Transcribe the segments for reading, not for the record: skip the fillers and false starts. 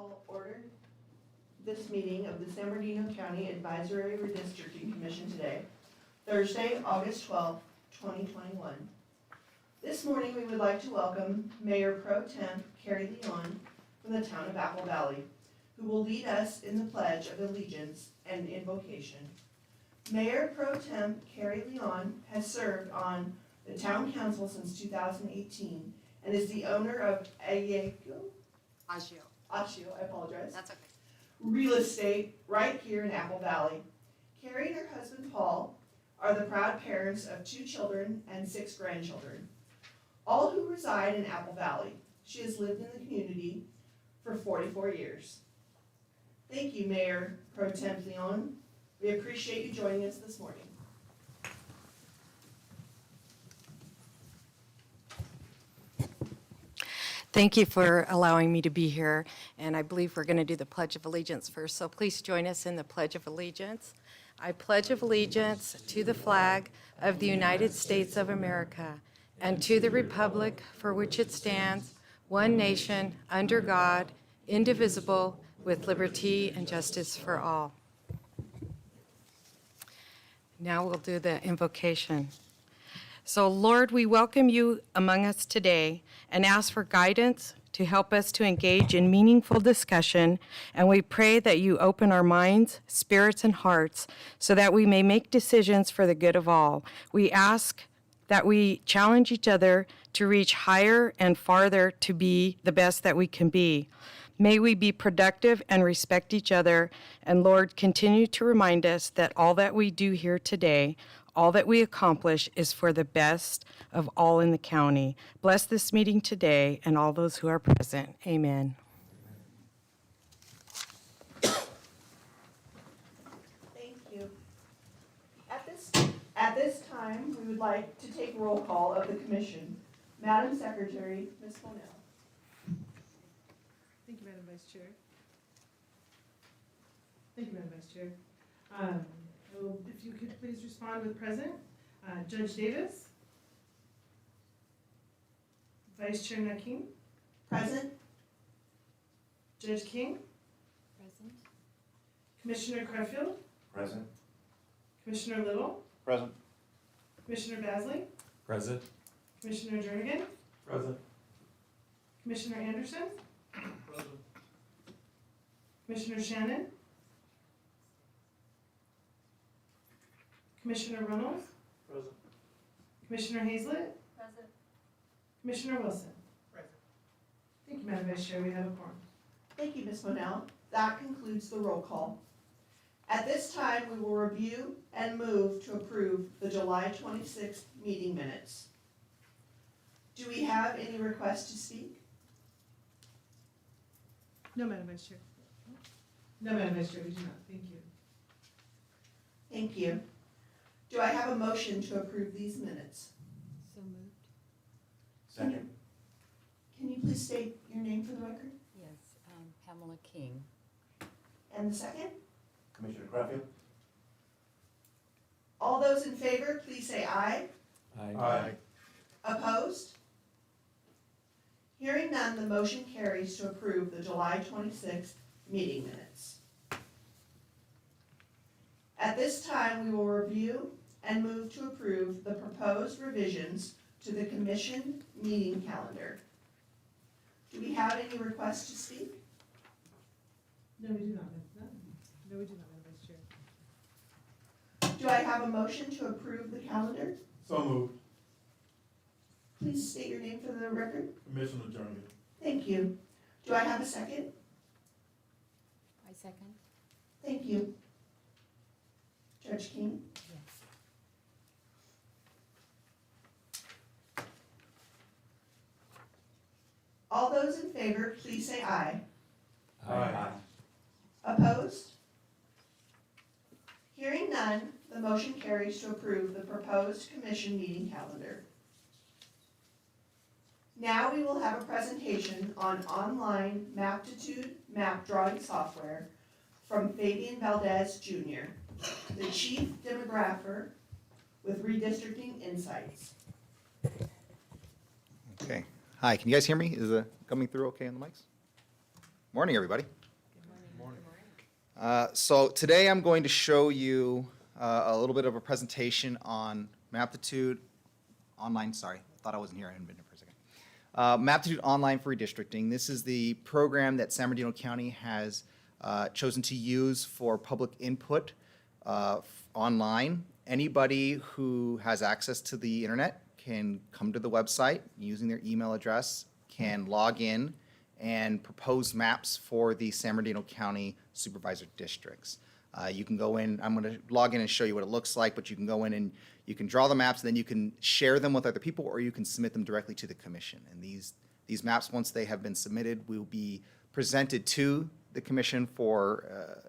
call order this meeting of the San Bernardino County Advisory Redistricting Commission today, Thursday, August 12th, 2021. This morning, we would like to welcome Mayor Pro Tem Carrie Leon from the town of Apple Valley, who will lead us in the Pledge of Allegiance and invocation. Mayor Pro Tem Carrie Leon has served on the town council since 2018 and is the owner of Agio. I apologize. That's okay. Real estate right here in Apple Valley. Carrie and her husband Paul are the proud parents of 2 children and 6 grandchildren, all who reside in Apple Valley. She has lived in the community for 44 years. Thank you, Mayor Pro Tem Leon. We appreciate you joining us this morning. Thank you for allowing me to be here, and I believe we're going to do the Pledge of Allegiance first, so please join us in the Pledge of Allegiance. I pledge allegiance to the flag of the United States of America and to the republic for which it stands, one nation, under God, indivisible, with liberty and justice for all. Now we'll do the invocation. So, Lord, we welcome you among us today and ask for guidance to help us to engage in meaningful discussion, and we pray that you open our minds, spirits, and hearts so that we may make decisions for the good of all. We ask that we challenge each other to reach higher and farther to be the best that we can be. May we be productive and respect each other, and Lord, continue to remind us that all that we do here today, all that we accomplish is for the best of all in the county. Bless this meeting today and all those who are present. Amen. Thank you. At this time, we would like to take roll call of the commission. Madam Secretary, Ms. Monell. Thank you, Madam Vice Chair. Thank you, Madam Vice Chair. If you could please respond with present. Judge Davis. Vice Chair Nakim. Present. Judge King. Present. Commissioner Crutchfield. Present. Commissioner Little. Present. Commissioner Basley. Present. Commissioner Jernigan. Present. Commissioner Anderson. Present. Commissioner Shannon. Commissioner Reynolds. Present. Commissioner Hazlett. Present. Commissioner Wilson. Present. Thank you, Madam Vice Chair. We have a quorum. Thank you, Ms. Monell. That concludes the roll call. At this time, we will review and move to approve the July 26th meeting minutes. Do we have any requests to speak? No, Madam Vice Chair. No, Madam Vice Chair, we do not. Thank you. Thank you. Do I have a motion to approve these minutes? So moved. Second. Can you please state your name for the record? Yes, Pamela King. And the second? Commissioner Crutchfield. All those in favor, please say aye. Aye. Opposed? Hearing none, the motion carries to approve the July 26th meeting minutes. At this time, we will review and move to approve the proposed revisions to the commission meeting calendar. Do we have any requests to speak? No, we do not. No, we do not, Madam Vice Chair. Do I have a motion to approve the calendar? So moved. Please state your name for the record. Commissioner Jernigan. Thank you. Do I have a second? I second. Thank you. Judge King? Yes. All those in favor, please say aye. Aye. Opposed? Hearing none, the motion carries to approve the proposed commission meeting calendar. Now we will have a presentation on online Maptitude map drawing software from Fabian Valdez Jr., the Chief Demographer with Redistricting Insights. Okay. Hi, can you guys hear me? Is it coming through okay on the mics? Morning, everybody. So today I'm going to show you a little bit of a presentation on Maptitude Online. Sorry, thought I wasn't here. I hadn't been here for a second. Maptitude Online for Redistricting. This is the program that San Bernardino County has chosen to use for public input online. Anybody who has access to the internet can come to the website using their email address, can log in and propose maps for the San Bernardino County supervisor districts. You can go in, I'm going to log in and show you what it looks like, but you can go in and you can draw the maps, and then you can share them with other people, or you can submit them directly to the commission. And these maps, once they have been submitted, will be presented to the commission for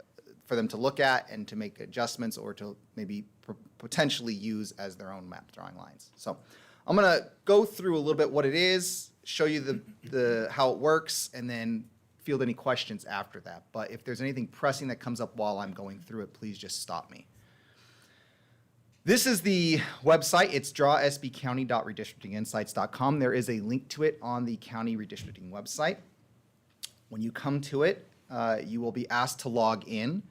them to look at and to make adjustments, or to maybe potentially use as their own map drawing lines. So I'm going to go through a little bit what it is, show you the how it works, and then field any questions after that. But if there's anything pressing that comes up while I'm going through it, please just stop me. This is the website. It's drawsbcounty.redistrictinginsights.com. There is a link to it on the county redistricting website. When you come to it, you will be asked to log in.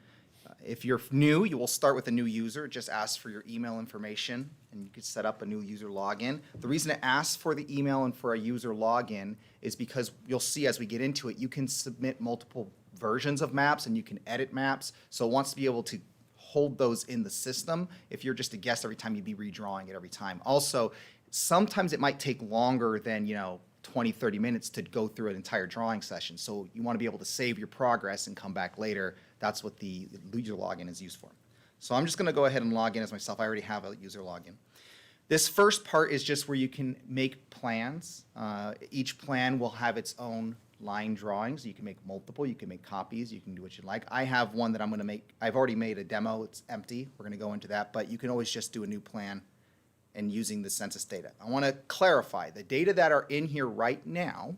If you're new, you will start with a new user. It just asks for your email information, and you can set up a new user login. The reason it asks for the email and for a user login is because you'll see as we get into it, you can submit multiple versions of maps and you can edit maps. So it wants to be able to hold those in the system. If you're just a guest every time, you'd be redrawing it every time. Also, sometimes it might take longer than 20, 30 minutes to go through an entire drawing session. So you want to be able to save your progress and come back later. That's what the user login is used for. So I'm just going to go ahead and log in as myself. I already have a user login. This first part is just where you can make plans. Each plan will have its own line drawings. You can make multiple, you can make copies, you can do what you like. I have one that I'm going to make. I've already made a demo. It's empty. We're going to go into that, but you can always just do a new plan and using the census data. I want to clarify, the data that are in here right now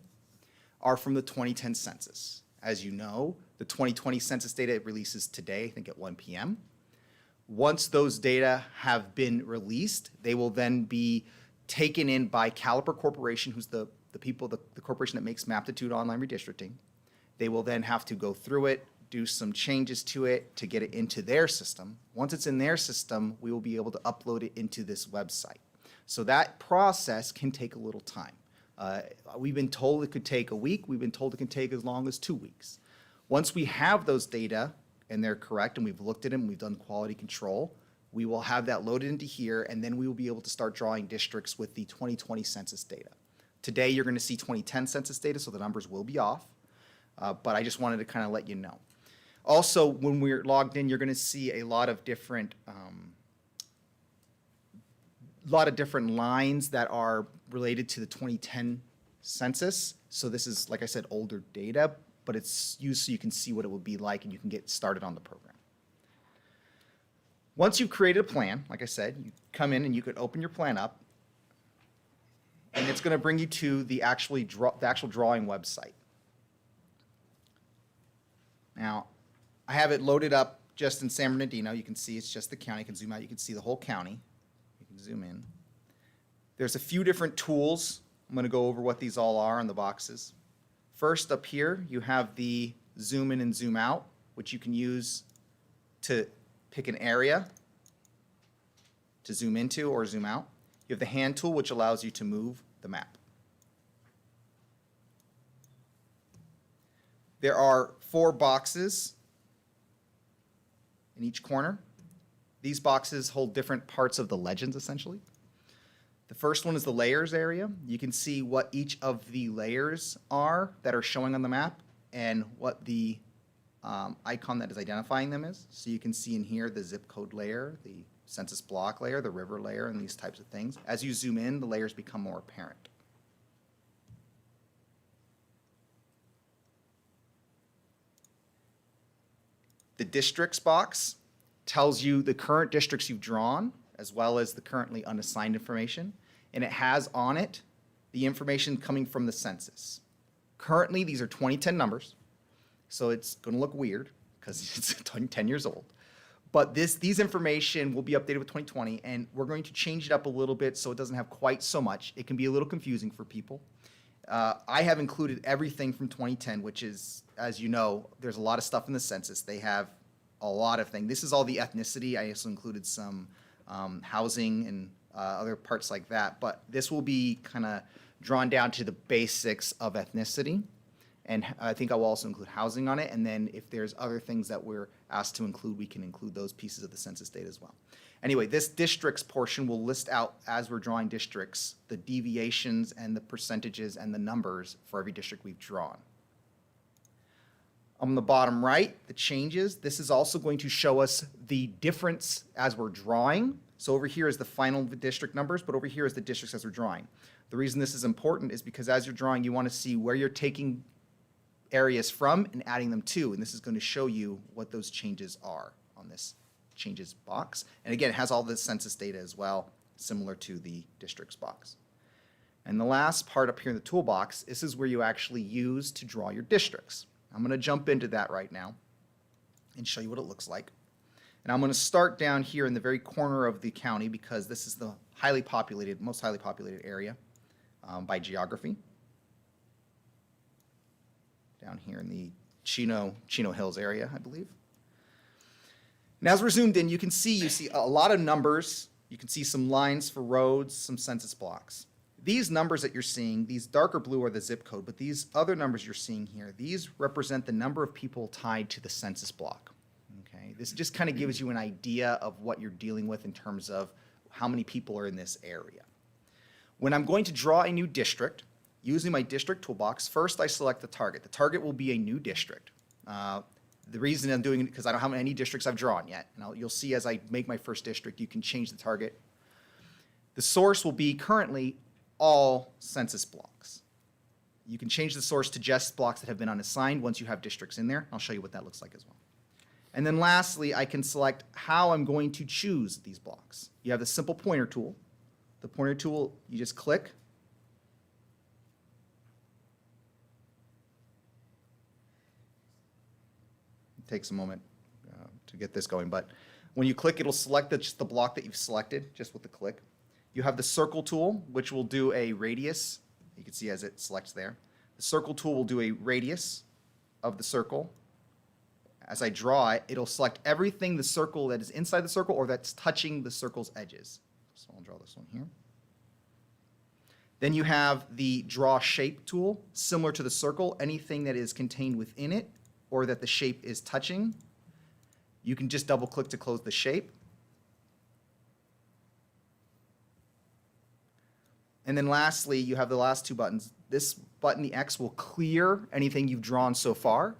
are from the 2010 census. As you know, the 2020 census data releases today, I think at 1 p.m. Once those data have been released, they will then be taken in by Caliper Corporation, who's the corporation that makes Maptitude Online Redistricting. They will then have to go through it, do some changes to it to get it into their system. Once it's in their system, we will be able to upload it into this website. So that process can take a little time. We've been told it could take a week. We've been told it can take as long as 2 weeks. Once we have those data and they're correct and we've looked at them, we've done quality control, we will have that loaded into here, and then we will be able to start drawing districts with the 2020 census data. Today you're going to see 2010 census data, so the numbers will be off, but I just wanted to kind of let you know. Also, when we're logged in, you're going to see a lot of different lines that are related to the 2010 census. So this is, like I said, older data, but it's used so you can see what it would be like and you can get started on the program. Once you've created a plan, like I said, you come in and you could open your plan up, and it's going to bring you to the actual drawing website. Now, I have it loaded up just in San Bernardino. You can see it's just the county. You can zoom out. You can see the whole county. You can zoom in. There's a few different tools. I'm going to go over what these all are on the boxes. First, up here, you have the zoom in and zoom out, which you can use to pick an area to zoom into or zoom out. You have the hand tool, which allows you to move the map. There are 4 boxes in each corner. These boxes hold different parts of the legends, essentially. The first one is the layers area. You can see what each of the layers are that are showing on the map and what the icon that is identifying them is. So you can see in here the zip code layer, the census block layer, the river layer, and these types of things. As you zoom in, the layers become more apparent. The districts box tells you the current districts you've drawn, as well as the currently unassigned information, and it has on it the information coming from the census. Currently, these are 2010 numbers, so it's going to look weird because it's 10 years old. But these information will be updated with 2020, and we're going to change it up a little bit so it doesn't have quite so much. It can be a little confusing for people. I have included everything from 2010, which is, as you know, there's a lot of stuff in the census. They have a lot of things. This is all the ethnicity. I also included some housing and other parts like that. But this will be kind of drawn down to the basics of ethnicity. And I think I will also include housing on it. And then if there's other things that we're asked to include, we can include those pieces of the census data as well. Anyway, this districts portion will list out, as we're drawing districts, the deviations and the percentages and the numbers for every district we've drawn. On the bottom right, the changes. This is also going to show us the difference as we're drawing. So over here is the final district numbers, but over here is the districts as we're drawing. The reason this is important is because as you're drawing, you want to see where you're taking areas from and adding them to, and this is going to show you what those changes are on this changes box. And again, it has all the census data as well, similar to the districts box. And the last part up here in the toolbox, this is where you actually use to draw your districts. I'm going to jump into that right now and show you what it looks like. And I'm going to start down here in the very corner of the county because this is the highly populated, most highly populated area by geography. Down here in the Chino Hills area, I believe. And as we're zoomed in, you see a lot of numbers. You can see some lines for roads, some census blocks. These numbers that you're seeing, these darker blue are the zip code, but these other numbers you're seeing here, these represent the number of people tied to the census block. Okay? This just kind of gives you an idea of what you're dealing with in terms of how many people are in this area. When I'm going to draw a new district, using my district toolbox, first I select the target. The target will be a new district. The reason I'm doing it because I don't have any districts I've drawn yet. And you'll see as I make my first district, you can change the target. The source will be currently all census blocks. You can change the source to just blocks that have been unassigned once you have districts in there. I'll show you what that looks like as well. And then lastly, I can select how I'm going to choose these blocks. You have the simple pointer tool. The pointer tool, you just click. It takes a moment to get this going, but when you click, it'll select just the block that you've selected, just with the click. You have the circle tool, which will do a radius. You can see as it selects there. The circle tool will do a radius of the circle. As I draw it, it'll select everything the circle that is inside the circle or that's touching the circle's edges. So I'll draw this one here. Then you have the draw shape tool, similar to the circle. Anything that is contained within it or that the shape is touching, you can just double click to close the shape. And then lastly, you have the last two buttons. This button, the X, will clear anything you've drawn so far,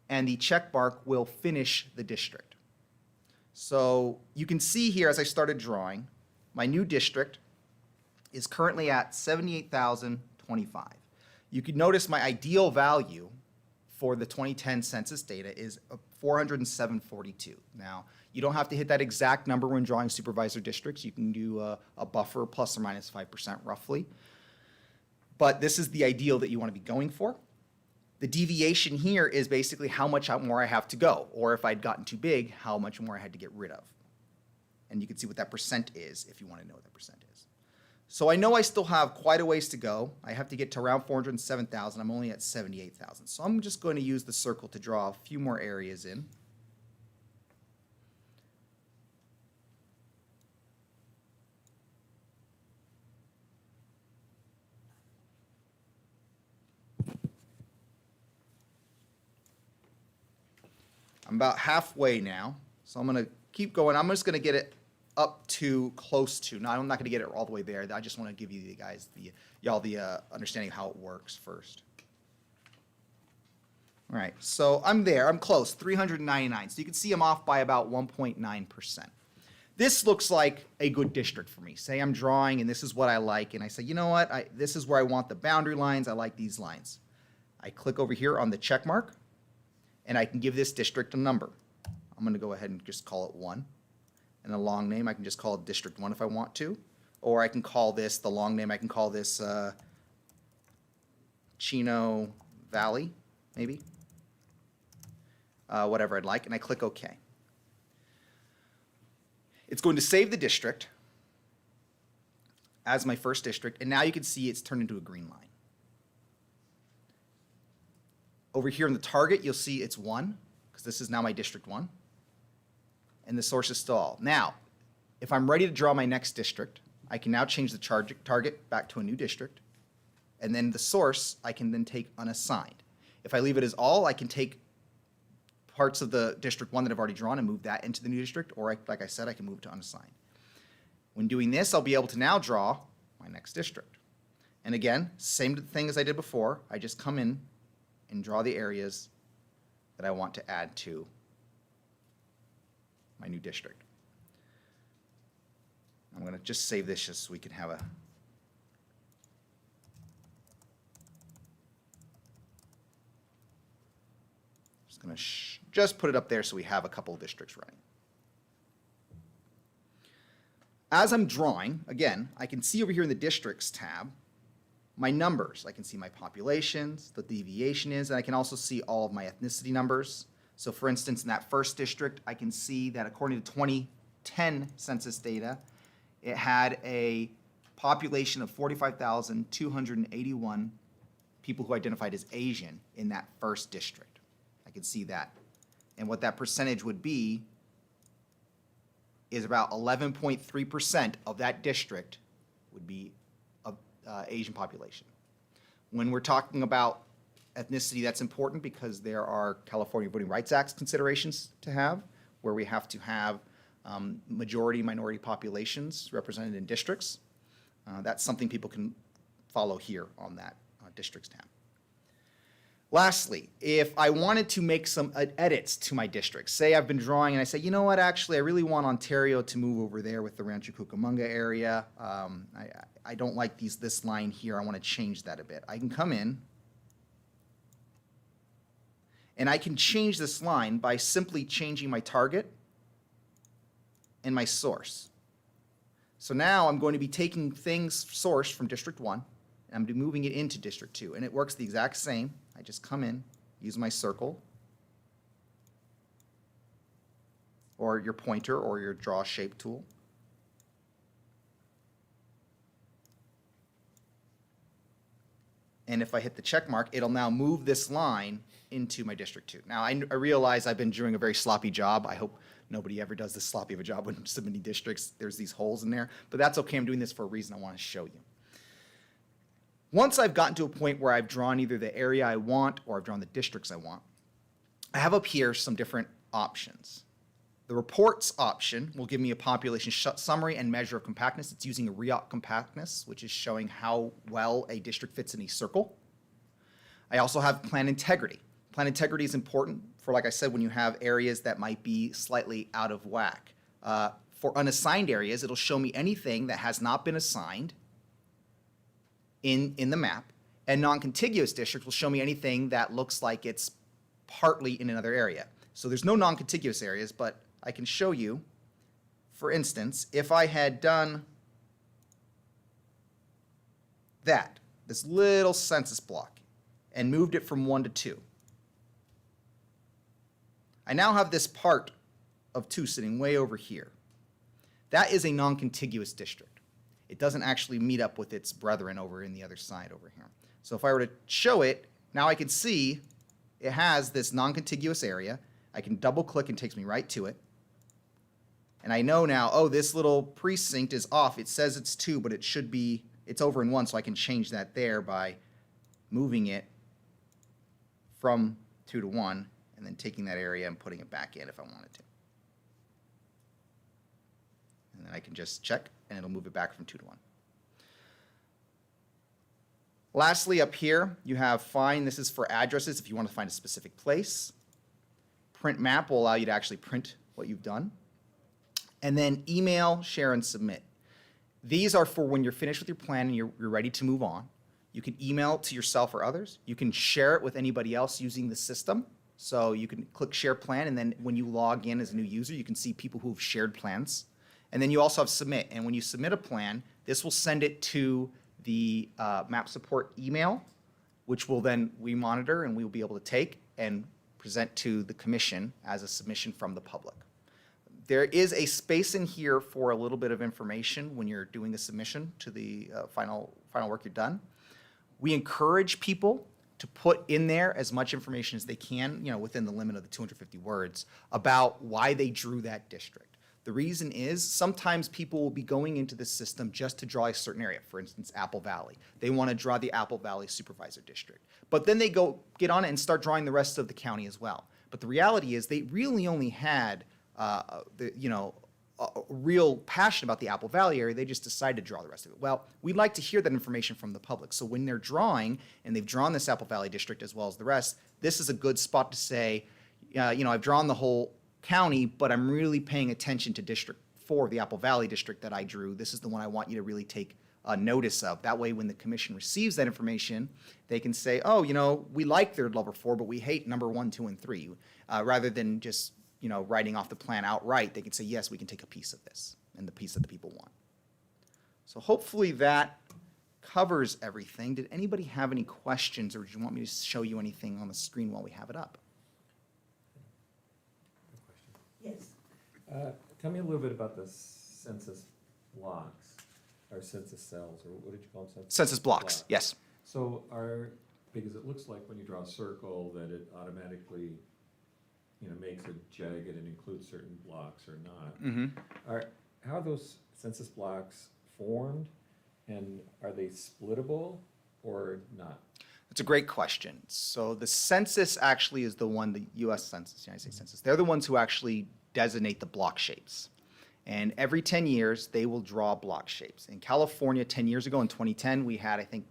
and the check mark will finish the district. So you can see here as I started drawing, my new district is currently at 78,025. You can notice my ideal value for the 2010 census data is 407.42. Now, you don't have to hit that exact number when drawing supervisor districts. You can do a buffer plus or minus 5% roughly. But this is the ideal that you want to be going for. The deviation here is basically how much more I have to go, or if I'd gotten too big, how much more I had to get rid of. And you can see what that percent is if you want to know what that percent is. So I know I still have quite a ways to go. I have to get to around 407,000. I'm only at 78,000. So I'm just going to use the circle to draw a few more areas in. I'm about halfway now, so I'm going to keep going. I'm just going to get it up to close to. Now, I'm not going to get it all the way there. I just want to give you guys the understanding of how it works first. All right, so I'm there. I'm close, 399. So you can see I'm off by about 1.9%. This looks like a good district for me. Say I'm drawing, and this is what I like, and I say, you know what? This is where I want the boundary lines. I like these lines. I click over here on the check mark, and I can give this district a number. I'm going to go ahead and just call it 1. And a long name, I can just call it District 1 if I want to. Or I can call this, the long name, I can call this Chino Valley, maybe. Whatever I'd like, and I click OK. It's going to save the district as my first district, and now you can see it's turned into a green line. Over here in the target, you'll see it's 1, because this is now my District 1. And the source is still all. Now, if I'm ready to draw my next district, I can now change the target back to a new district. And then the source, I can then take unassigned. If I leave it as all, I can take parts of the District 1 that I've already drawn and move that into the new district, or like I said, I can move it to unassigned. When doing this, I'll be able to now draw my next district. And again, same thing as I did before. I just come in and draw the areas that I want to add to my new district. I'm going to just save this just so we can have a going to just put it up there so we have a couple of districts running. As I'm drawing, again, I can see over here in the Districts tab my numbers. I can see my populations, the deviation is, and I can also see all of my ethnicity numbers. So for instance, in that first district, I can see that according to 2010 census data, it had a population of 45,281 people who identified as Asian in that first district. I can see that. And what that percentage would be is about 11.3% of that district would be of Asian population. When we're talking about ethnicity, that's important because there are California Voting Rights Act considerations to have, where we have to have majority minority populations represented in districts. That's something people can follow here on that Districts tab. Lastly, if I wanted to make some edits to my district, say I've been drawing and I say, you know what, actually, I really want Ontario to move over there with the Rancho Cucamonga area. I don't like this line here. I want to change that a bit. I can come in and I can change this line by simply changing my target and my source. So now I'm going to be taking things sourced from District 1 and I'm going to be moving it into District 2, and it works the exact same. I just come in, use my circle, or your pointer, or your draw shape tool. And if I hit the check mark, it'll now move this line into my District 2. Now, I realize I've been doing a very sloppy job. I hope nobody ever does this sloppy of a job when submitting districts. There's these holes in there, but that's okay. I'm doing this for a reason I want to show you. Once I've gotten to a point where I've drawn either the area I want or I've drawn the districts I want, I have up here some different options. The reports option will give me a population summary and measure of compactness. It's using a REOC compactness, which is showing how well a district fits in a circle. I also have plan integrity. Plan integrity is important for, like I said, when you have areas that might be slightly out of whack. For unassigned areas, it'll show me anything that has not been assigned in the map, and non-contiguous districts will show me anything that looks like it's partly in another area. So there's no non-contiguous areas, but I can show you, for instance, if I had done this little census block, and moved it from 1 to 2, I now have this part of 2 sitting way over here. That is a non-contiguous district. It doesn't actually meet up with its brethren over in the other side over here. So if I were to show it, now I can see it has this non-contiguous area. I can double click and it takes me right to it. And I know now, oh, this little precinct is off. It says it's 2, but it should be, it's over in 1, so I can change that there by moving it from 2 to 1 and then taking that area and putting it back in if I wanted to. And then I can just check, and it'll move it back from 2 to 1. Lastly, up here, you have find. This is for addresses if you want to find a specific place. Print map will allow you to actually print what you've done. And then email, share, and submit. These are for when you're finished with your plan and you're ready to move on. You can email it to yourself or others. You can share it with anybody else using the system. So you can click share plan, and then when you log in as a new user, you can see people who've shared plans. And then you also have submit. And when you submit a plan, this will send it to the map support email, which will then we monitor and we will be able to take and present to the commission as a submission from the public. There is a space in here for a little bit of information when you're doing a submission to the final work you've done. We encourage people to put in there as much information as they can, within the limit of the 250 words, about why they drew that district. The reason is sometimes people will be going into the system just to draw a certain area. For instance, Apple Valley. They want to draw the Apple Valley Supervisor District. But then they go get on it and start drawing the rest of the county as well. But the reality is they really only had a real passion about the Apple Valley area. They just decided to draw the rest of it. Well, we'd like to hear that information from the public. So when they're drawing, and they've drawn this Apple Valley District as well as the rest, this is a good spot to say, I've drawn the whole county, but I'm really paying attention to District 4, the Apple Valley District that I drew. This is the one I want you to really take notice of. That way, when the commission receives that information, they can say, oh, we like their number 4, but we hate number 1, 2, and 3. Rather than just, writing off the plan outright, they can say, yes, we can take a piece of this, and the piece that the people want. So hopefully that covers everything. Did anybody have any questions, or do you want me to show you anything on the screen while we have it up? Yes. Tell me a little bit about the census blocks, or census cells, or what did you call them? Census blocks, yes. So because it looks like when you draw a circle that it automatically, makes it jagged and includes certain blocks or not. Mm-hmm. How are those census blocks formed, and are they splittable or not? That's a great question. So the census actually is the one, the U.S. Census, United States Census, they're the ones who actually designate the block shapes. And every 10 years, they will draw block shapes. In California, 10 years ago, in 2010, we had, I think,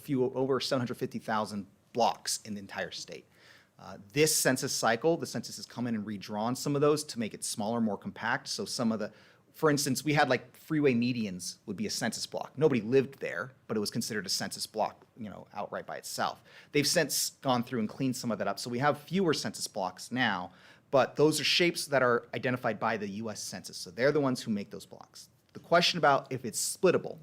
over 750,000 blocks in the entire state. This census cycle, the census has come in and redrawn some of those to make it smaller, more compact. So for instance, we had freeway medians would be a census block. Nobody lived there, but it was considered a census block, outright by itself. They've since gone through and cleaned some of that up. So we have fewer census blocks now, but those are shapes that are identified by the U.S. Census. So they're the ones who make those blocks. The question about if it's splittable.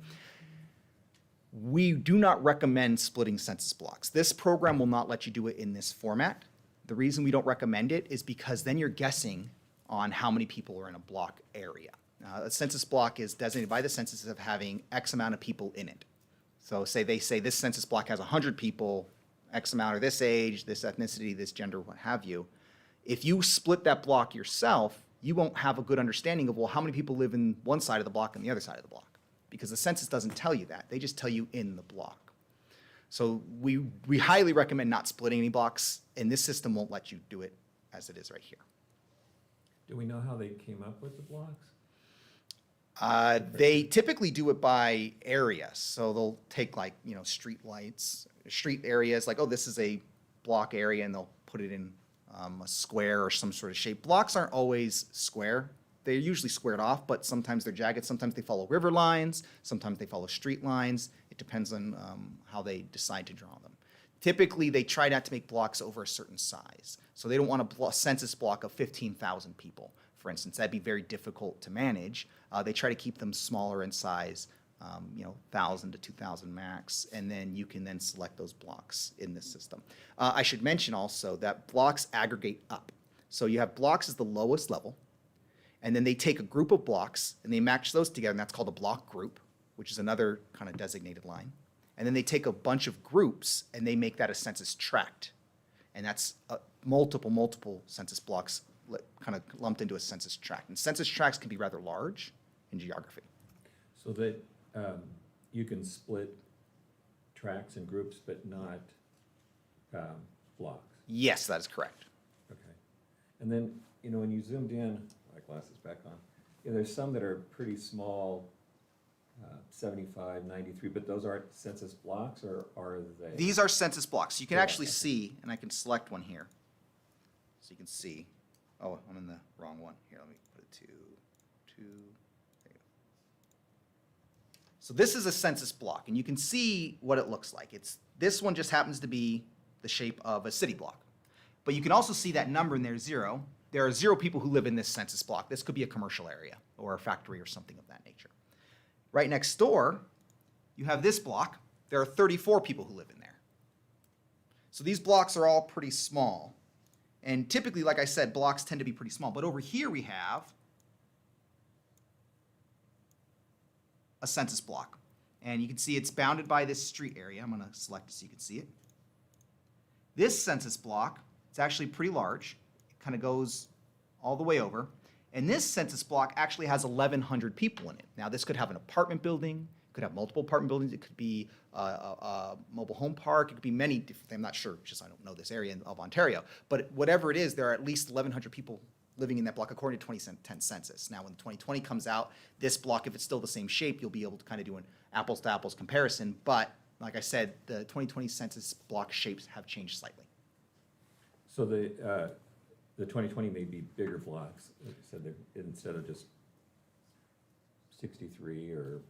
We do not recommend splitting census blocks. This program will not let you do it in this format. The reason we don't recommend it is because then you're guessing on how many people are in a block area. A census block is designated by the census of having X amount of people in it. So they say this census block has 100 people, X amount are this age, this ethnicity, this gender, what have you. If you split that block yourself, you won't have a good understanding of, well, how many people live in one side of the block and the other side of the block. Because the census doesn't tell you that. They just tell you in the block. So we highly recommend not splitting any blocks, and this system won't let you do it as it is right here. Do we know how they came up with the blocks? They typically do it by area. So they'll take street lights, street areas, this is a block area, and they'll put it in a square or some sort of shape. Blocks aren't always square. They're usually squared off, but sometimes they're jagged. Sometimes they follow river lines. Sometimes they follow street lines. It depends on how they decide to draw them. Typically, they try not to make blocks over a certain size. So they don't want a census block of 15,000 people, for instance. That'd be very difficult to manage. They try to keep them smaller in size, 1,000 to 2,000 max, and then you can then select those blocks in this system. I should mention also that blocks aggregate up. So you have blocks as the lowest level, and then they take a group of blocks and they match those together, and that's called a block group, which is another kind of designated line. And then they take a bunch of groups and they make that a census tract. And that's multiple census blocks kind of lumped into a census tract. And census tracts can be rather large in geography. So that you can split tracts and groups, but not blocks. Yes, that is correct. Okay. And then, when you zoomed in, my glasses back on, there's some that are pretty small, 75, 93, but those aren't census blocks, or are they? These are census blocks. You can Yeah, actually okay. see, and I can select one here. So you can see. Oh, I'm in the wrong one. Here, let me put it to there you go. So this is a census block, and you can see what it looks like. This one just happens to be the shape of a city block. But you can also see that number in there, 0. There are 0 people who live in this census block. This could be a commercial area or a factory or something of that nature. Right next door, you have this block. There are 34 people who live in there. So these blocks are all pretty small. And typically, like I said, blocks tend to be pretty small. But over here we have a census block. And you can see it's bounded by this street area. I'm going to select it so you can see it. This census block, it's actually pretty large. It kind of goes all the way over. And this census block actually has 1,100 people in it. Now, this could have an apartment building, could have multiple apartment buildings, it could be a mobile home park, it could be many different things. I'm not sure, just I don't know this area of Ontario. But whatever it is, there are at least 1,100 people living in that block according to 2010 census. Now, when 2020 comes out, this block, if it's still the same shape, you'll be able to kind of do an apples to apples comparison. But like I said, the 2020 census block shapes have changed slightly. So the 2020 may be bigger blocks, like you said, instead of just 63 or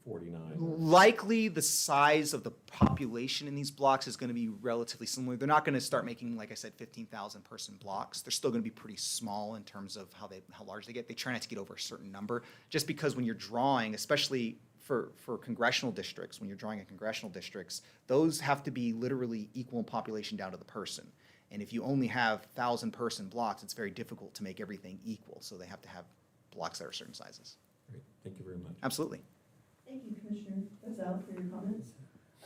49. Likely the size of the population in these blocks is going to be relatively similar. They're not going to start making, like I said, 15,000 person blocks. They're still going to be pretty small in terms of how large they get. They try not to get over a certain number, just because when you're drawing, especially for congressional districts, when you're drawing in congressional districts, those have to be literally equal in population down to the person. And if you only have 1,000 person blocks, it's very difficult to make everything equal. So they have to have blocks that are certain sizes. Great, thank you very much. Absolutely. Thank you, Commissioner Gazelle, for your comments.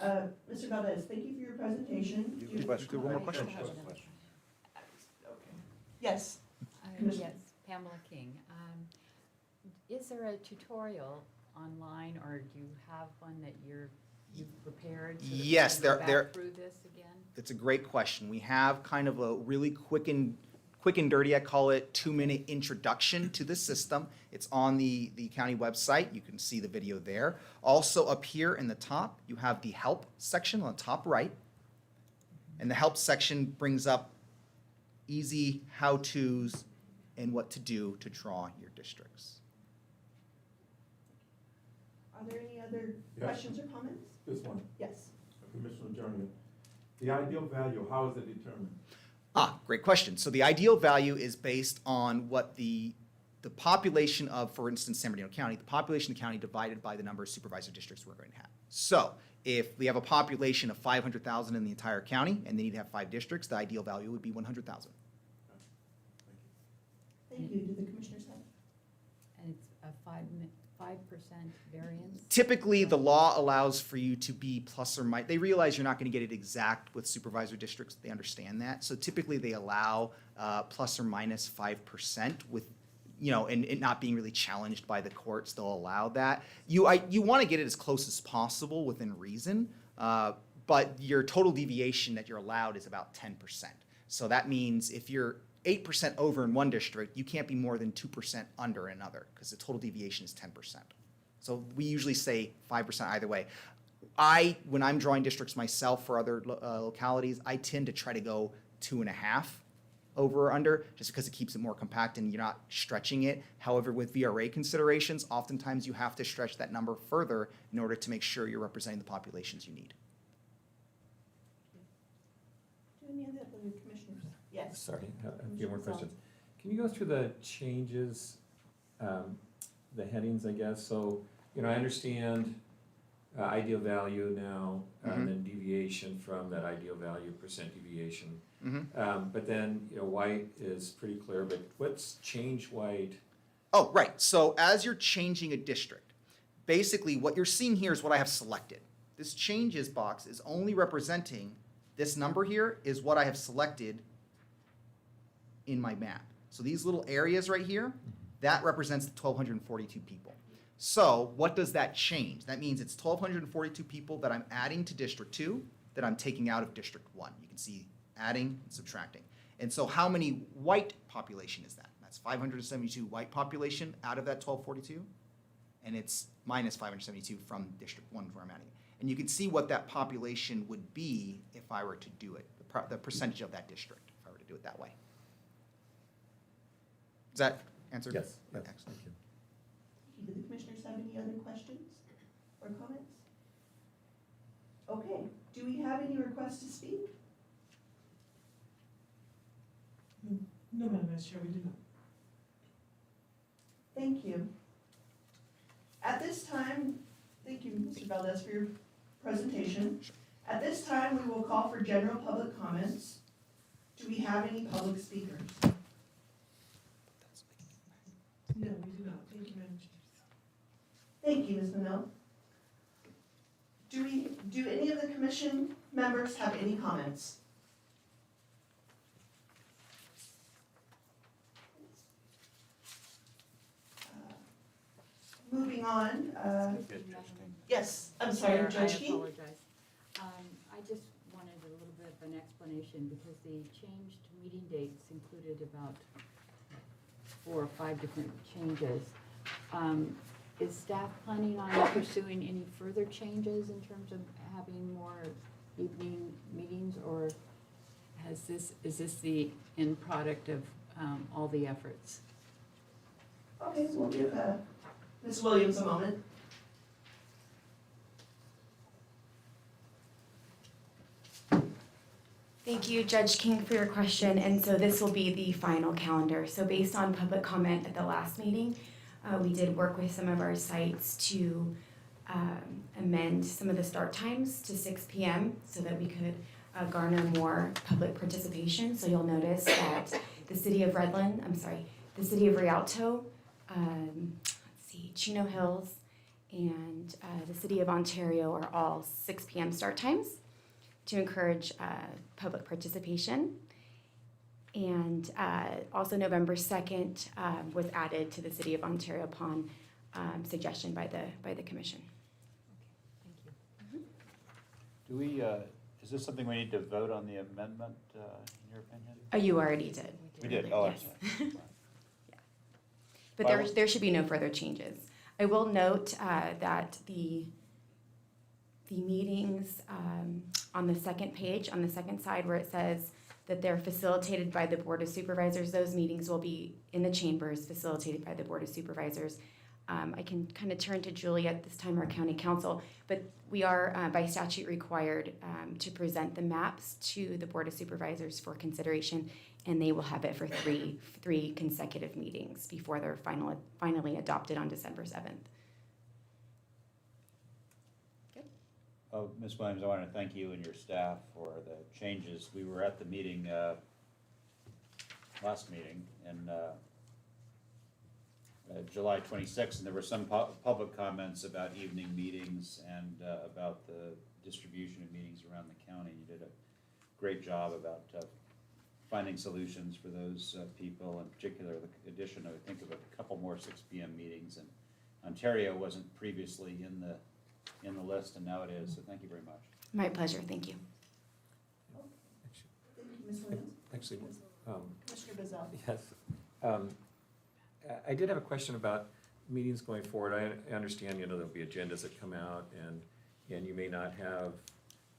Mr. Valdez, thank you for your presentation. Do you have Do one more question. Okay. Yes. Commissioner. Yes, Pamela King. Is there a tutorial online, or do you have one that you've prepared? So that we Yes, can go there- back through this again? It's a great question. We have kind of a really quick and dirty, I call it, 2-minute introduction to the system. It's on the county website. You can see the video there. Also up here in the top, you have the help section on the top right. And the help section brings up easy how-tos and what to do to draw your districts. Are there any other Yes. questions or comments? This one, Yes. Commissioner Jernigan. The ideal value, how is it determined? Great question. So the ideal value is based on what the population of, for instance, San Bernardino County, the population of the county divided by the number of supervisor districts we're going to have. So if we have a population of 500,000 in the entire county and they need to have 5 districts, the ideal value would be 100,000. Thank you. Do the commissioners have? And it's a 5% variance? Typically, the law allows for you to be plus or minus. They realize you're not going to get it exact with supervisor districts. They understand that. So typically, they allow plus or minus 5% with, and it not being really challenged by the courts. They'll allow that. You want to get it as close as possible within reason, but your total deviation that you're allowed is about 10%. So that means if you're 8% over in one district, you can't be more than 2% under in another, because the total deviation is 10%. So we usually say 5% either way. When I'm drawing districts myself for other localities, I tend to try to go 2.5 over or under, just because it keeps it more compact and you're not stretching it. However, with VRA considerations, oftentimes you have to stretch that number further in order to make sure you're representing the populations you need. Do any of the other commissioners? Yes. Sorry, a few more questions. Can you go through the changes, the headings, I guess? So, I understand ideal value now, and then deviation from that ideal value, percent deviation. But then, white is pretty clear, but what's change white? Oh, right. So as you're changing a district, basically what you're seeing here is what I have selected. This changes box is only representing, this number here is what I have selected in my map. So these little areas right here, that represents the 1,242 people. So what does that change? That means it's 1,242 people that I'm adding to District 2 that I'm taking out of District 1. You can see adding and subtracting. And so how many white population is that? That's 572 white population out of that 1,242. And it's minus 572 from District 1 where I'm adding it. And you can see what that population would be if I were to do it, the percentage of that district, if I were to do it that way. Does that answer? Yes, yes, Excellent. thank you. Do the commissioners have any other questions or comments? Okay, do we have any requests to speak? No, Madam Vice Chair, we do not. Thank you. At this time, thank you, Mr. Valdez, for your presentation. At this time, we will call for general public comments. Do we have any public speakers? No, we do not. Thank you, Madam Chair. Thank you, Ms. Manel. Do any of the commission members have any comments? moving on, Madam yes, I'm sorry, Chair, Judge I King? apologize. I just wanted a little bit of an explanation because the changed meeting dates included about 4 or 5 different changes. Is staff planning on pursuing any further changes in terms of having more evening meetings, or is this the end product of all the efforts? Okay, we'll give Ms. Williams a moment. Thank you, Judge King, for your question. And so this will be the final calendar. So based on public comment at the last meeting, we did work with some of our sites to amend some of the start times to 6 p.m. so that we could garner more public participation. So you'll notice that the city of the city of Rialto, Chino Hills, and the city of Ontario are all 6 p.m. start times to encourage public participation. And also November 2nd was added to the City of Ontario upon suggestion by the commission. Thank you. Do we, is this something we need to vote on the amendment, in your opinion? Oh, you already did. We did, earlier, oh, I'm yes. sorry. Yeah. But there should be no further changes. I will note that the meetings on the second page, on the second side where it says that they're facilitated by the Board of Supervisors, those meetings will be in the chambers, facilitated by the Board of Supervisors. I can kind of turn to Julie at this time, our county counsel, but we are by statute required to present the maps to the Board of Supervisors for consideration, and they will have it for three consecutive meetings before they're finally adopted on December 7th. Oh, Ms. Williams, I want to thank you and your staff for the changes. We were at the meeting, last meeting, in July 26th, and there were some public comments about evening meetings and about the distribution of meetings around the county. You did a great job about finding solutions for those people, in particular the addition of, I think, of a couple more 6 p.m. meetings. And Ontario wasn't previously in the list, and now it is, so thank you very much. My pleasure, thank you. Thank you, Ms. Williams. Actually, Commissioner Bazell. yes. I did have a question about meetings going forward. I understand, there'll be agendas that come out, and you may not have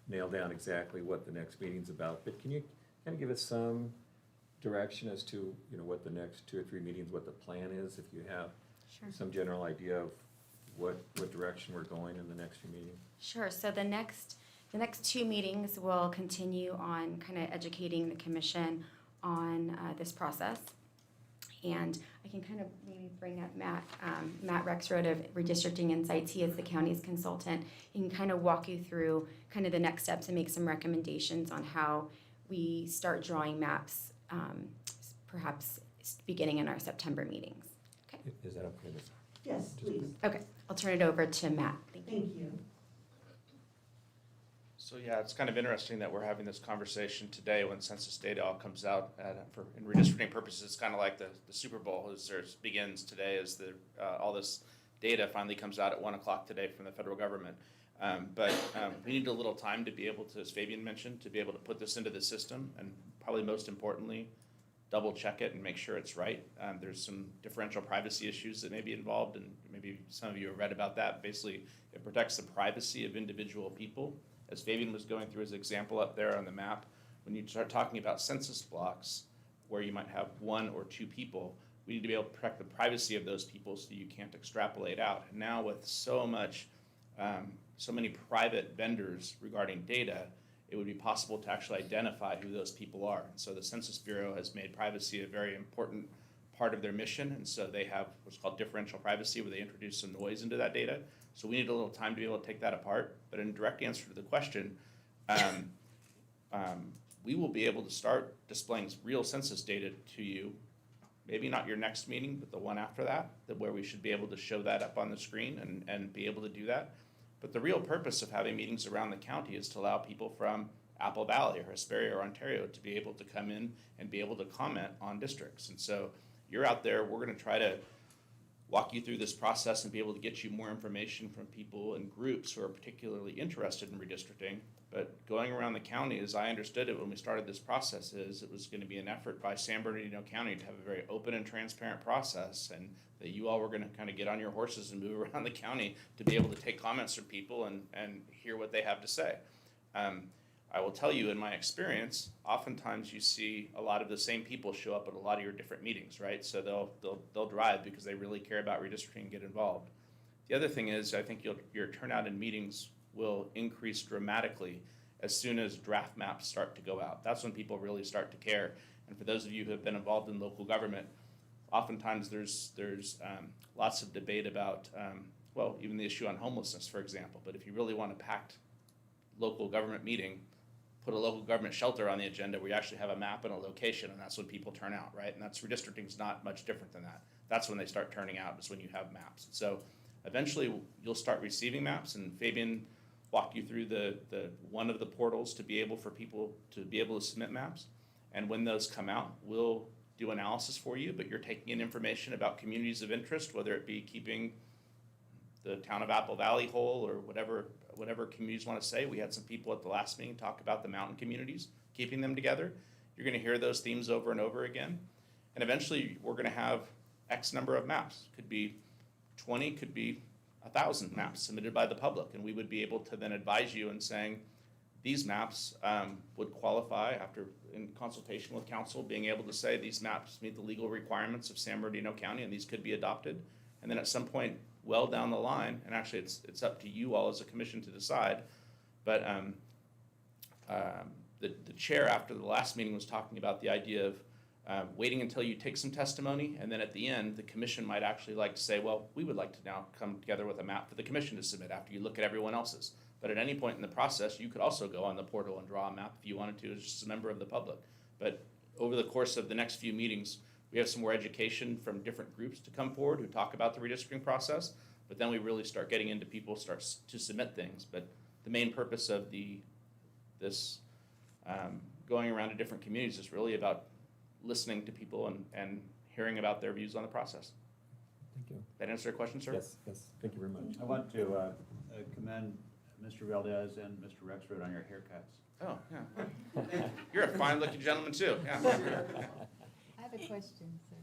nailed down exactly what the next meeting's about, but can you kind of give us some direction as to, what the next 2 or 3 meetings, what the plan is, if you have some general idea of what direction we're going in the next few meetings? Sure. So the next 2 meetings will continue on kind of educating the commission on this process. And I can kind of maybe bring up Matt Rexroad of Redistricting Insights. He is the county's consultant. He can kind of walk you through kind of the next steps and make some recommendations on how we start drawing maps, perhaps beginning in our September meetings. Okay. Is that okay? Yes, please. Okay. I'll turn it over to Matt. Thank you. Thank you. So yeah, it's kind of interesting that we're having this conversation today when census data all comes out. In redistricting purposes, it's kind of like the Super Bowl begins today as all this data finally comes out at 1 o'clock today from the federal government. But we need a little time to be able to, as Fabian mentioned, to be able to put this into the system, and probably most importantly, double check it and make sure it's right. There's some differential privacy issues that may be involved, and maybe some of you have read about that. Basically, it protects the privacy of individual people. As Fabian was going through his example up there on the map, when you start talking about census blocks where you might have 1 or 2 people, we need to be able to protect the privacy of those people so you can't extrapolate out. And now with so many private vendors regarding data, it would be possible to actually identify who those people are. And so the Census Bureau has made privacy a very important part of their mission, and so they have what's called differential privacy, where they introduce some noise into that data. So we need a little time to be able to take that apart. But in direct answer to the question, we will be able to start displaying real census data to you, maybe not your next meeting, but the one after that, where we should be able to show that up on the screen and be able to do that. But the real purpose of having meetings around the county is to allow people from Apple Valley or Hesperia or Ontario to be able to come in and be able to comment on districts. And so you're out there, we're walk you through this process and be able to get you more information from people and groups who are particularly interested in redistricting. But going around the county, as I understood it when we started this process, is it was going to be an effort by San Bernardino County to have a very open and transparent process, and that you all were going to kind of get on your horses and move around the county to be able to take comments from people and hear what they have to say. I will tell you, in my experience, oftentimes you see a lot of the same people show up at a lot of your different meetings, right? So they'll drive because they really care about redistricting and get involved. The other thing is, I think your turnout in meetings will increase dramatically as soon as draft maps start to go out. That's when people really start to care. And for those of you who have been involved in local government, oftentimes there's lots of debate about, well, even the issue on homelessness, for example. But if you really want a packed local government meeting, put a local government shelter on the agenda where you actually have a map and a location, and that's when people turn out, right? And that's redistricting is not much different than that. That's when they start turning out, is when you have maps. So eventually you'll start receiving maps, and Fabian walked you through the one of the portals to be able for people to be able to submit maps. And when those come out, we'll do analysis for you, but you're taking in information about communities of interest, whether it be keeping the town of Apple Valley whole or whatever communities want to say. We had some people at the last meeting talk about the mountain communities, keeping them together. You're going to hear those themes over and over again. And eventually we're going to have X number of maps. Could be 20, could be 1,000 maps submitted by the public. And we would be able to then advise you in saying these maps would qualify after in consultation with council, being able to say these maps meet the legal requirements of San Bernardino County and these could be adopted. And then at some point, well down the line, and actually it's up to you all as a commission to decide, but the chair after the last meeting was talking about the idea of waiting until you take some testimony, and then at the end, the commission might actually like to say, well, we would like to now come together with a map for the commission to submit after you look at everyone else's. But at any point in the process, you could also go on the portal and draw a map if you wanted to as just a member of the public. But over the course of the next few meetings, we have some more education from different groups to come forward who talk about the redistricting process, but then we really start getting into people start to submit things. But the main purpose of this going around to different communities is really about listening to people and hearing about their views on the process. Thank you. That answer your question, sir? Yes, thank you very much. I want to commend Mr. Valdez and Mr. Rexford on your haircuts. Oh, yeah. You're a fine-looking gentleman, too. Yeah. I have a question, sir.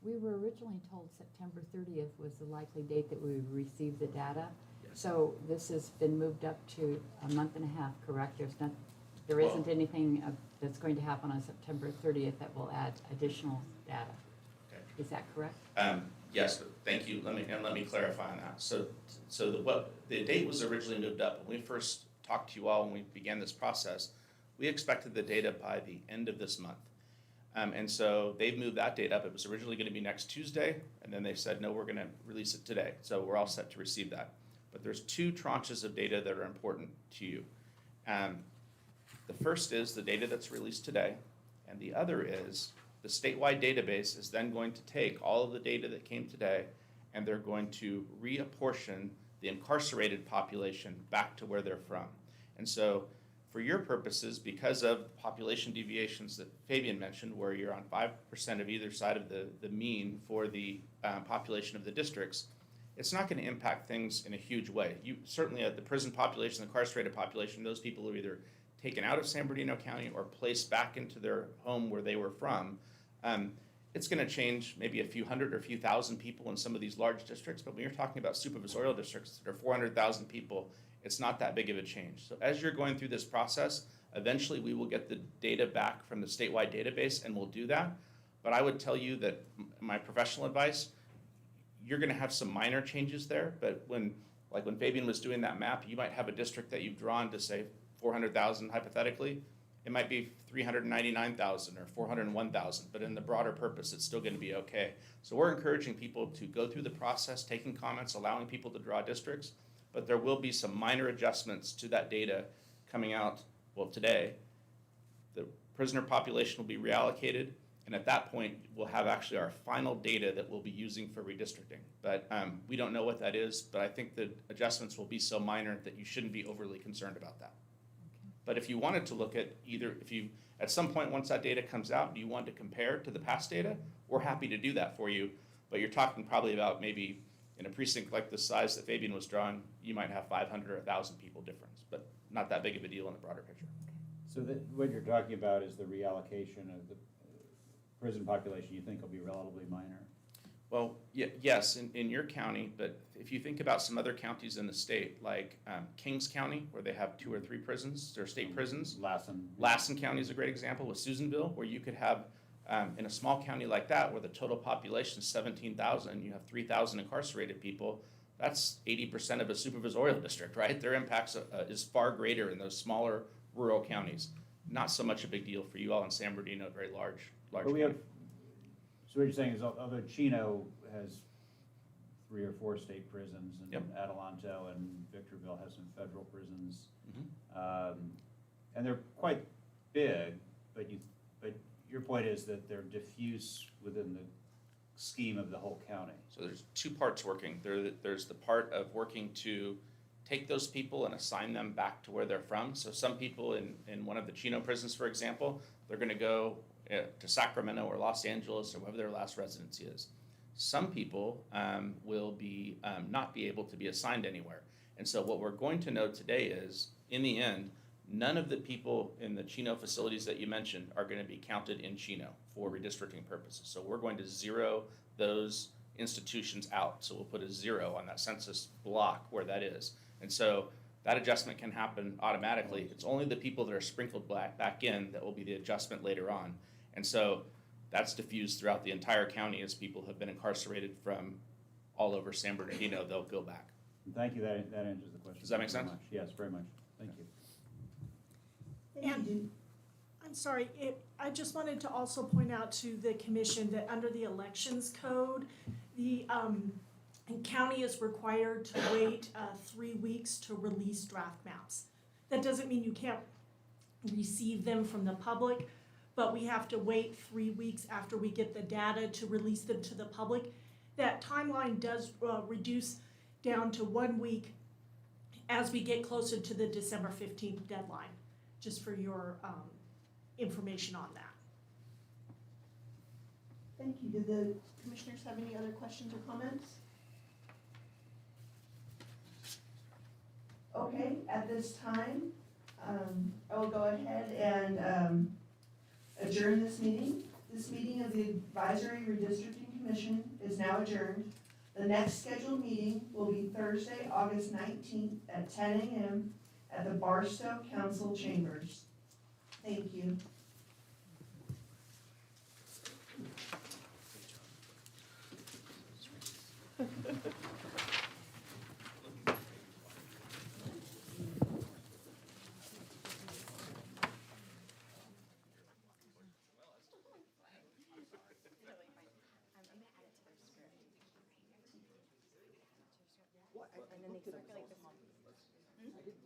We were originally told September 30th was the likely date that we would receive the data. Yes. So this has been moved up to a month and a half, correct? There isn't anything that's going to happen on September 30th that will add additional data. Okay. Is that correct? Yes, thank you. Let me clarify on that. So the date was originally moved up. When we first talked to you all when we began this process, we expected the data by the end of this month. And so they've moved that date up. It was originally going to be next Tuesday, and then they said, no, we're going to release it today. So we're all set to receive that. But there's two tranches of data that are important to you. The first is the data that's released today, and the other is the statewide database is then going to take all of the data that came today, and they're going to reapportion the incarcerated population back to where they're from. And so for your purposes, because of population deviations that Fabian mentioned, where you're on 5% of either side of the mean for the population of the districts, it's not going to impact things in a huge way. You certainly at the prison population, the incarcerated population, those people are either taken out of San Bernardino County or placed back into their home where they were from. It's going to change maybe a few hundred or a few thousand people in some of these large districts, but when you're talking about supervisorial districts that are 400,000 people, it's not that big of a change. So as you're going through this process, eventually we will get the data back from the statewide database, and we'll do that. But I would tell you that my professional advice, you're going to have some minor changes there, but when Fabian was doing that map, you might have a district that you've drawn to say 400,000 hypothetically. It might be 399,000 or 401,000, but in the broader purpose, it's still going to be okay. So we're encouraging people to go through the process, taking comments, allowing people to draw districts, but there will be some minor adjustments to that data coming out, well, today. The prisoner population will be reallocated, and at that point, we'll have actually our final data that we'll be using for redistricting. But we don't know what that is, but I think the adjustments will be so minor that you shouldn't be overly concerned about that. But if you wanted to look at at some point once that data comes out, do you want to compare to the past data, we're happy to do that for you. But you're talking probably about maybe in a precinct like the size that Fabian was drawing, you might have 500 or 1,000 people difference, but not that big of a deal in the broader picture. So what you're talking about is the reallocation of the prison population you think will be relatively minor? Well, yes, in your county, but if you think about some other counties in the state, like Kings County, where they have 2 or 3 prisons, they're state prisons. Lassen County is a great example with Susanville, where you could have, in a small county like that, where the total population is 17,000, you have 3,000 incarcerated people, that's 80% of a supervisorial district, right? Their impact is far greater in those smaller rural counties. Not so much a big deal for you all in San Bernardino, a very large But we county. have, so what you're saying is, although Chino has 3 or 4 state prisons, and Yep. Adelanto and Victorville has some federal prisons, Mhm. And they're quite big, but your point is that they're diffuse within the scheme of the whole county. So there's 2 parts working. There's the part of working to take those people and assign them back to where they're from. So some people in one of the Chino prisons, for example, they're gonna go to Sacramento or Los Angeles or wherever their last residency is. Some people will be not be able to be assigned anywhere. And so what we're going to know today is, in the end, none of the people in the Chino facilities that you mentioned are going to be counted in Chino for redistricting purposes. So we're going to zero those institutions out. So we'll put a 0 on that census block where that is. And so that adjustment can happen automatically. It's only the people that are sprinkled back in that will be the adjustment later on. And so that's diffused throughout the entire county as people have been incarcerated from all over San Bernardino, they'll go back. Thank you, that answers the question. Does that make Thank you very sense? much. Yes, very much. Thank you. And I'm sorry, I just wanted to also point out to the commission that under the elections code, the county is required to wait 3 weeks to release draft maps. That doesn't mean you can't receive them from the public, but we have to wait 3 weeks after we get the data to release them to the public. That timeline does reduce down to 1 week as we get closer to the December 15th deadline, just for your information on that. thank you. Do the commissioners have any other questions or comments? Okay, at this time, I will go ahead and adjourn this meeting. This meeting of the Advisory Redistricting Commission is now adjourned. The next scheduled meeting will be Thursday, August 19th at 10 a.m. at the Barstow Council Chambers. Thank you.